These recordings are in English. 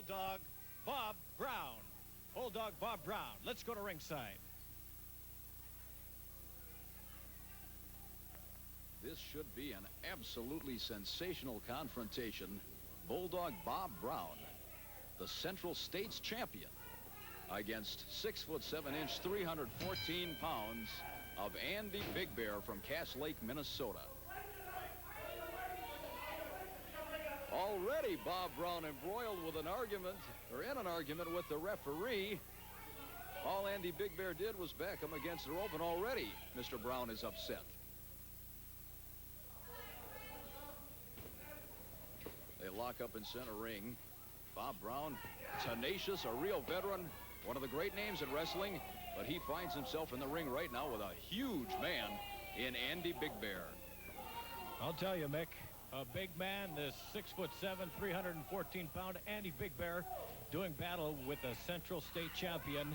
Bulldog Bob Brown. Bulldog Bob Brown. Let's go to ringside. This should be an absolutely sensational confrontation. Bulldog Bob Brown, the Central States champion, against 6'7", 314 pounds of Andy Big Bear from Cass Lake, Minnesota. Already Bob Brown embroiled with an argument, or in an argument with the referee. All Andy Big Bear did was back him against the rope, and already Mr. Brown is upset. They lock up in center ring. Bob Brown, tenacious, a real veteran, one of the great names in wrestling, but he finds himself in the ring right now with a huge man in Andy Big Bear. I'll tell you, Mick, a big man, this 6'7", 314-pound Andy Big Bear, doing battle with the Central State champion,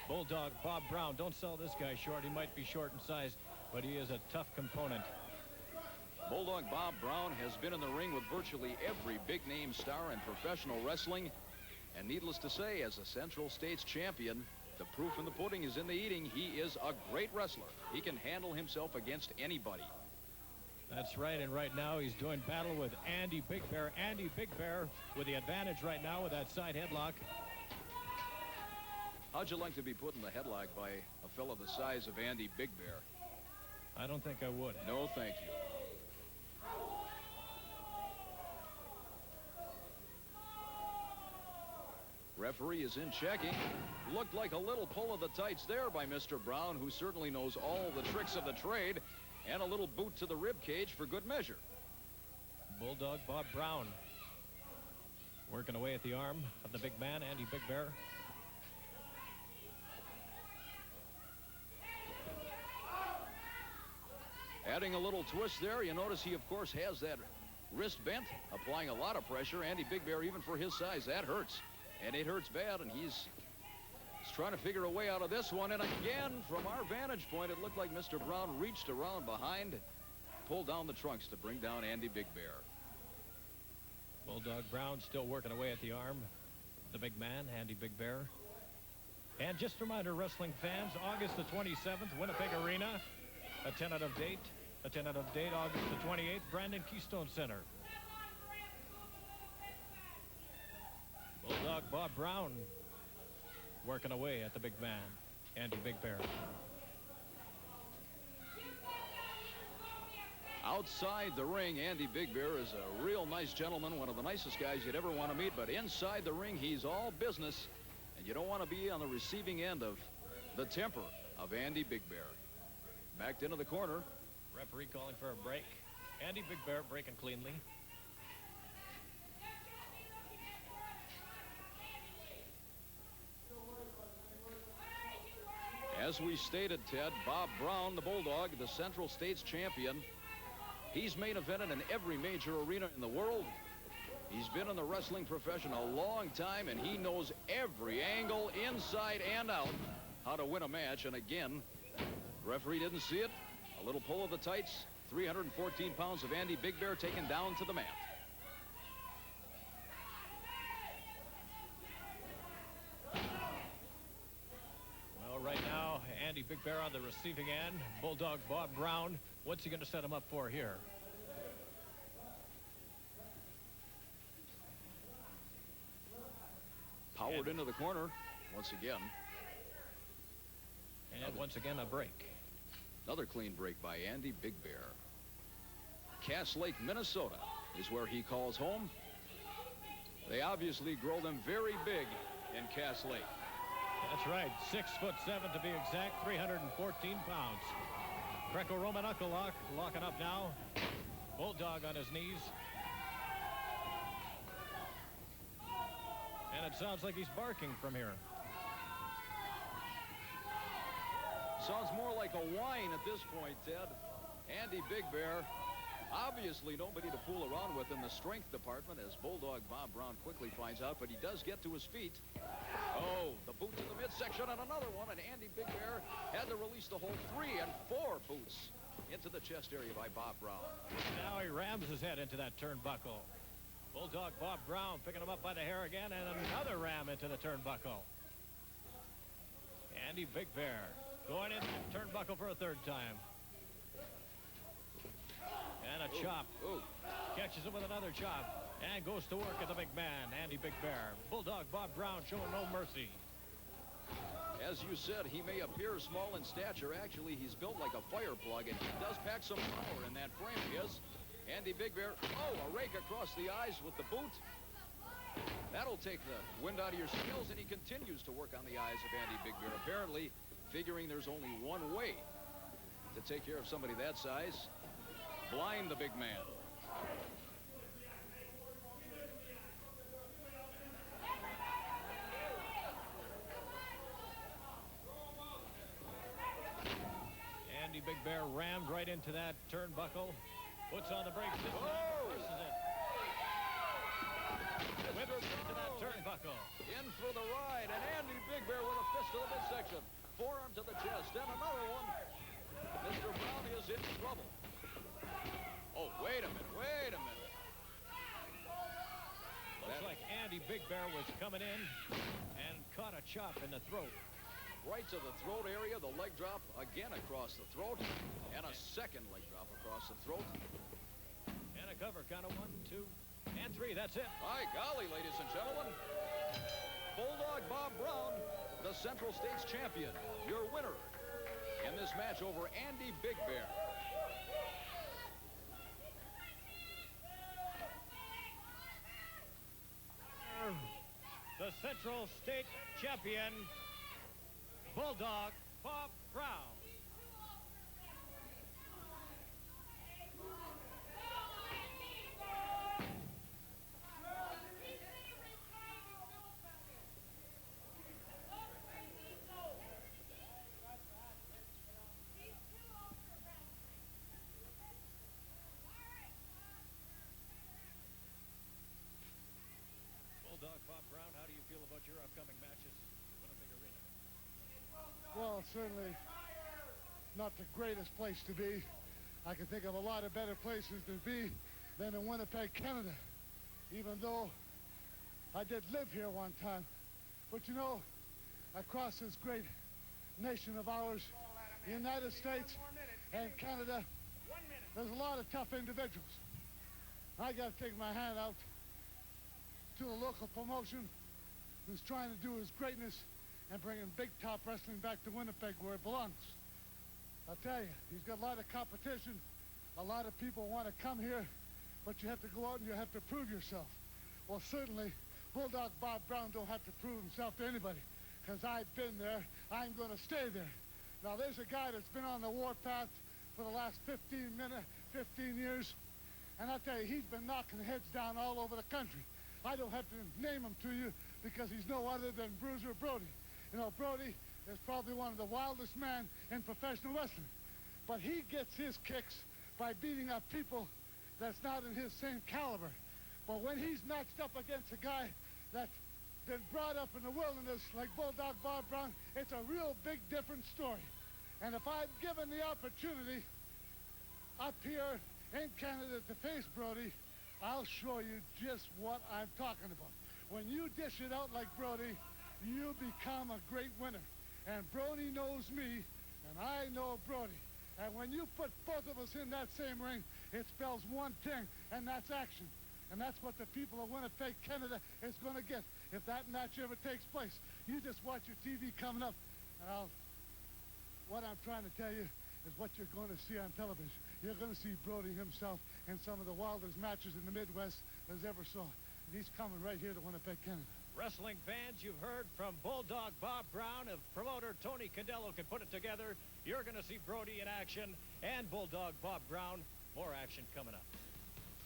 Bulldog Bob Brown. Don't sell this guy short. He might be short in size, but he is a tough component. Bulldog Bob Brown has been in the ring with virtually every big-name star in professional wrestling. And needless to say, as a Central States champion, the proof in the pudding is in the eating. He is a great wrestler. He can handle himself against anybody. That's right, and right now he's doing battle with Andy Big Bear. Andy Big Bear with the advantage right now with that side headlock. How'd you like to be put in the headlock by a fellow the size of Andy Big Bear? I don't think I would. No, thank you. Referee is in checking. Looked like a little pull of the tights there by Mr. Brown, who certainly knows all the tricks of the trade, and a little boot to the rib cage for good measure. Bulldog Bob Brown working away at the arm of the big man, Andy Big Bear. Adding a little twist there. You notice he, of course, has that wrist bent, applying a lot of pressure. Andy Big Bear, even for his size, that hurts. And it hurts bad, and he's trying to figure a way out of this one. And again, from our vantage point, it looked like Mr. Brown reached around behind, pulled down the trunks to bring down Andy Big Bear. Bulldog Brown still working away at the arm. The big man, Andy Big Bear. And just a reminder, wrestling fans, August the 27th, Winnipeg Arena. A tentative date, August the 28th, Brandon Keystone Center. Bulldog Bob Brown working away at the big man, Andy Big Bear. Outside the ring, Andy Big Bear is a real nice gentleman, one of the nicest guys you'd ever want to meet, but inside the ring, he's all business, and you don't want to be on the receiving end of the temper of Andy Big Bear. Backed into the corner. Referee calling for a break. Andy Big Bear breaking cleanly. As we stated, Ted, Bob Brown, the Bulldog, the Central States champion. He's main evented in every major arena in the world. He's been in the wrestling profession a long time, and he knows every angle, inside and out, how to win a match. And again, referee didn't see it. A little pull of the tights. 314 pounds of Andy Big Bear taken down to the mat. Well, right now, Andy Big Bear on the receiving end. Bulldog Bob Brown. What's he going to set him up for here? Powered into the corner once again. And once again, a break. Another clean break by Andy Big Bear. Cass Lake, Minnesota is where he calls home. They obviously grow them very big in Cass Lake. That's right. 6'7" to be exact, 314 pounds. Greco-Roman knuckle lock, locking up now. Bulldog on his knees. And it sounds like he's barking from here. Sounds more like a whine at this point, Ted. Andy Big Bear, obviously nobody to fool around with in the strength department, as Bulldog Bob Brown quickly finds out, but he does get to his feet. Oh, the boot to the midsection and another one, and Andy Big Bear had to release the whole 3 and 4 boots into the chest area by Bob Brown. Now he rams his head into that turnbuckle. Bulldog Bob Brown picking him up by the hair again, and another ram into the turnbuckle. Andy Big Bear going into the turnbuckle for a third time. And a chop. Catches him with another chop. And goes to work at the big man, Andy Big Bear. Bulldog Bob Brown showing no mercy. As you said, he may appear small in stature. Actually, he's built like a fire plug, and he does pack some power in that frame. Yes, Andy Big Bear. Oh, a rake across the eyes with the boot. That'll take the wind out of your sails, and he continues to work on the eyes of Andy Big Bear, apparently figuring there's only one way to take care of somebody that size. Blind the big man. Andy Big Bear rammed right into that turnbuckle. Puts on the brakes. Reverses it. Whips into that turnbuckle. In for the ride, and Andy Big Bear with a fist to the midsection. Forearm to the chest, and another one. Mr. Brown is in trouble. Oh, wait a minute. Looks like Andy Big Bear was coming in and caught a chop in the throat. Right to the throat area, the leg drop again across the throat, and a second leg drop across the throat. And a cover, count of 1, 2, and 3. That's it. By golly, ladies and gentlemen. Bulldog Bob Brown, the Central States champion, your winner in this match over Andy Big Bear. The Central State champion, Bulldog Bob Brown. Bulldog Bob Brown, how do you feel about your upcoming matches at Winnipeg Arena? Well, certainly not the greatest place to be. I can think of a lot of better places to be than in Winnipeg, Canada, even though I did live here one time. But you know, across this great nation of ours, the United States and Canada, there's a lot of tough individuals. I got to take my hand out to the local promotion who's trying to do his greatness and bringing big top wrestling back to Winnipeg where it belongs. I'll tell you, he's got a lot of competition. A lot of people want to come here, but you have to go out and you have to prove yourself. Well, certainly, Bulldog Bob Brown don't have to prove himself to anybody, because I've been there. I'm going to stay there. Now, there's a guy that's been on the warpath for the last 15 years, and I'll tell you, he's been knocking heads down all over the country. I don't have to name him to you because he's no other than Bruiser Brody. You know, Brody is probably one of the wildest men in professional wrestling. But he gets his kicks by beating up people that's not in his same caliber. But when he's matched up against a guy that's been brought up in the wilderness like Bulldog Bob Brown, it's a real big different story. And if I'm given the opportunity up here in Canada to face Brody, I'll show you just what I'm talking about. When you dish it out like Brody, you become a great winner. And Brody knows me, and I know Brody. And when you put both of us in that same ring, it spells one thing, and that's action. And that's what the people of Winnipeg, Canada is going to get if that match ever takes place. You just watch your TV coming up, and what I'm trying to tell you is what you're going to see on television. You're going to see Brody himself in some of the wildest matches in the Midwest as ever saw. And he's coming right here to Winnipeg, Canada. Wrestling fans, you've heard from Bulldog Bob Brown. If promoter Tony Condello can put it together, you're going to see Brody in action and Bulldog Bob Brown. More action coming up.